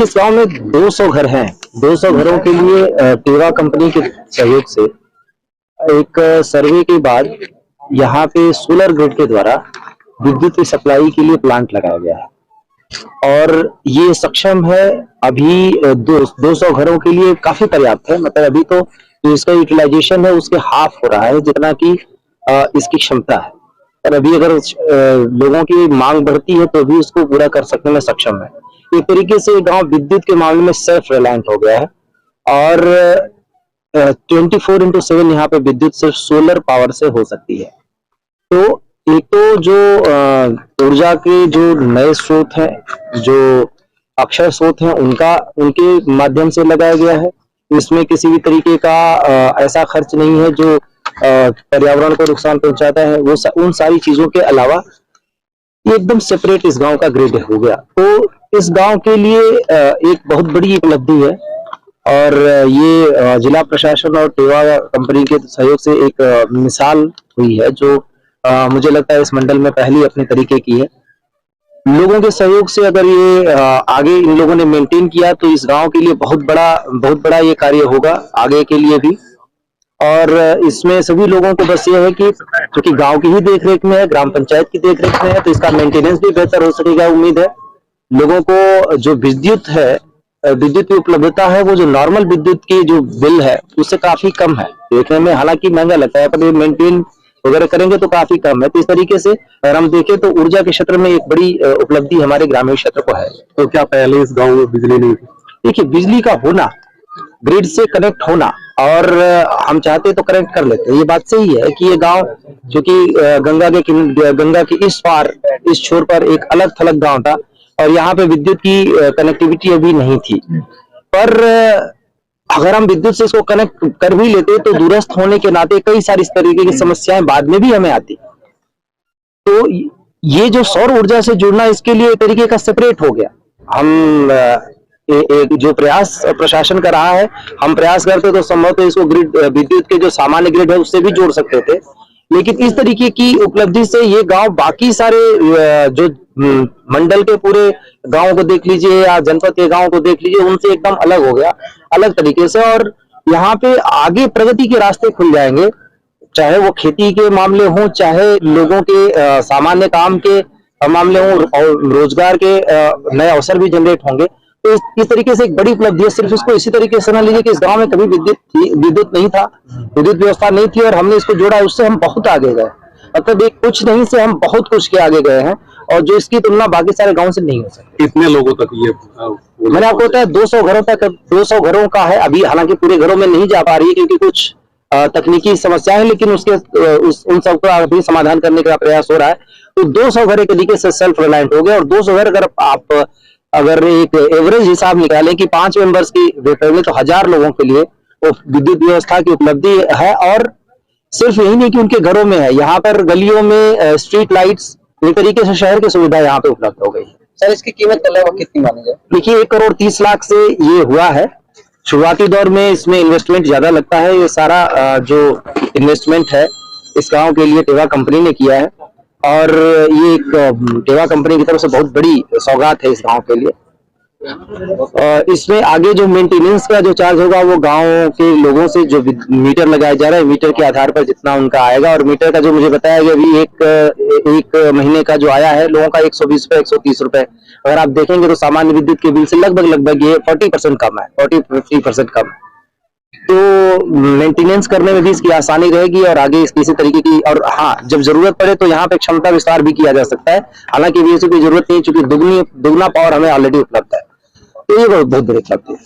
देखिए इस गांव में 200 घर हैं। 200 घरों के लिए टेवा कंपनी के सहयोग से एक सर्वे के बाद यहाँ पे सोलर ग्रिड के द्वारा विद्युत की सप्लाई के लिए प्लांट लगाया गया है और ये सक्षम है। अभी 200 घरों के लिए काफी पर्याप्त है। मतलब अभी तो जो इसका यूटिलाइजेशन है उसके हाफ हो रहा है जितना कि इसकी क्षमता है। और अभी अगर लोगों की मांग बढ़ती है तो भी इसको पूरा कर सकने में सक्षम है। एक तरीके से गांव विद्युत के मामले में सेल्फ रिलायंट हो गया है और 24/7 यहाँ पे विद्युत सिर्फ सोलर पावर से हो सकती है। तो एक तो जो ऊर्जा के जो नए स्रोत हैं, जो अक्षय स्रोत हैं, उनके माध्यम से लगाया गया है। इसमें किसी भी तरीके का ऐसा खर्च नहीं है जो पर्यावरण को नुकसान पहुंचाता है। वो उन सारी चीजों के अलावा ये एकदम सेपरेट इस गांव का ग्रिड हो गया। तो इस गांव के लिए एक बहुत बड़ी उपलब्धि है और ये जिला प्रशासन और टेवा कंपनी के सहयोग से एक मिसाल हुई है जो मुझे लगता है इस मंडल में पहली अपने तरीके की है। लोगों के सहयोग से अगर ये आगे इन लोगों ने मेंटेन किया तो इस गांव के लिए बहुत बड़ा ये कार्य होगा आगे के लिए भी। और इसमें सभी लोगों को बस ये है कि क्योंकि गांव की ही देखरेख में है, ग्राम पंचायत की देखरेख में है, तो इसका मेंटेनेंस भी बेहतर हो सकेगा। उम्मीद है लोगों को जो विद्युत है, विद्युत की उपलब्धता है, वो जो नॉर्मल विद्युत की जो बिल है उससे काफी कम है। देखने में हालांकि महंगा लगता है पर ये मेंटेन वगैरह करेंगे तो काफी कम है। तो इस तरीके से अगर हम देखें तो ऊर्जा के क्षेत्र में एक बड़ी उपलब्धि हमारे ग्रामीण क्षेत्र को है। तो क्या पहले इस गाँव में बिजली नहीं थी? देखिए बिजली का होना, ग्रिड से कनेक्ट होना और हम चाहते तो कनेक्ट कर लेते। ये बात सही है कि ये गांव जो कि गंगा के इस पार इस छोर पर एक अलग थलग गांव था और यहाँ पे विद्युत की कनेक्टिविटी अभी नहीं थी। पर अगर हम विद्युत से इसको कनेक्ट कर भी लेते तो दूरस्थ होने के नाते कई सारी इस तरीके की समस्याएं बाद में भी हमें आती। तो ये जो सौर ऊर्जा से जुड़ना इसके लिए एक तरीके का सेपरेट हो गया। हम एक जो प्रयास प्रशासन कर रहा है, हम प्रयास करते तो संभवतः इसको ग्रिड विद्युत के जो सामान्य ग्रिड है उससे भी जोड़ सकते थे। लेकिन इस तरीके की उपलब्धि से ये गांव बाकी सारे जो मंडल के पूरे गांवों को देख लीजिए या जनपद के गांवों को देख लीजिए, उनसे एकदम अलग हो गया, अलग तरीके से। और यहाँ पे आगे प्रगति के रास्ते खुल जाएंगे, चाहे वो खेती के मामले हों, चाहे लोगों के सामान्य काम के मामले हों और रोजगार के नए अवसर भी जनरेट होंगे। तो इस तरीके से एक बड़ी उपलब्धि है। सिर्फ इसको इसी तरीके से ना लीजिए कि इस गांव में कभी विद्युत नहीं था, विद्युत व्यवस्था नहीं थी और हमने इसको जोड़ा, उससे हम बहुत आगे गए। मतलब एक कुछ नहीं से हम बहुत कुछ के आगे गए हैं और जो इसकी तुलना बाकी सारे गांव से नहीं हो सकती। कितने लोगों तक ये मैंने आपको बताया 200 घरों तक, 200 घरों का है। अभी हालांकि पूरे घरों में नहीं जा पा रही है क्योंकि कुछ तकनीकी समस्या है, लेकिन उन सबका अभी समाधान करने का प्रयास हो रहा है। तो 200 घर एक तरीके से सेल्फ रिलायंट हो गए और 200 घर अगर एक एवरेज हिसाब निकालें कि 5 मेंबर्स की फैमिली तो 1000 लोगों के लिए विद्युत व्यवस्था की उपलब्धि है। और सिर्फ यही नहीं कि उनके घरों में है, यहाँ पर गलियों में स्ट्रीट लाइट्स, एक तरीके से शहर की सुविधा यहाँ पे उपलब्ध हो गई है। सर इसकी कीमत लगभग कितनी मानी जाए? देखिए 1,30,00,000 से ये हुआ है। शुरुआती दौर में इसमें इन्वेस्टमेंट ज्यादा लगता है। ये सारा जो इन्वेस्टमेंट है इस गांव के लिए टेवा कंपनी ने किया है और ये एक टेवा कंपनी की तरफ से बहुत बड़ी सौगात है इस गांव के लिए। इसमें आगे जो मेंटेनेंस का जो चार्ज होगा वो गांव के लोगों से जो मीटर लगाया जा रहा है, मीटर के आधार पर जितना उनका आएगा। और मीटर का जो मुझे बताया गया अभी एक महीने का जो आया है लोगों का 120 रुपए, 130 रुपए। अगर आप देखेंगे तो सामान्य विद्युत के बिल से लगभग ये 40% कम है, 40-50% कम है। तो मेंटेनेंस करने में भी इसकी आसानी रहेगी और आगे इसी तरीके की। और हाँ, जब जरूरत पड़े तो यहाँ पे क्षमता विस्तार भी किया जा सकता है। हालांकि भी इसकी कोई जरूरत नहीं, चूंकि दुगना पावर हमें ऑलरेडी उपलब्ध है। तो ये बहुत बड़ी उपलब्धि है।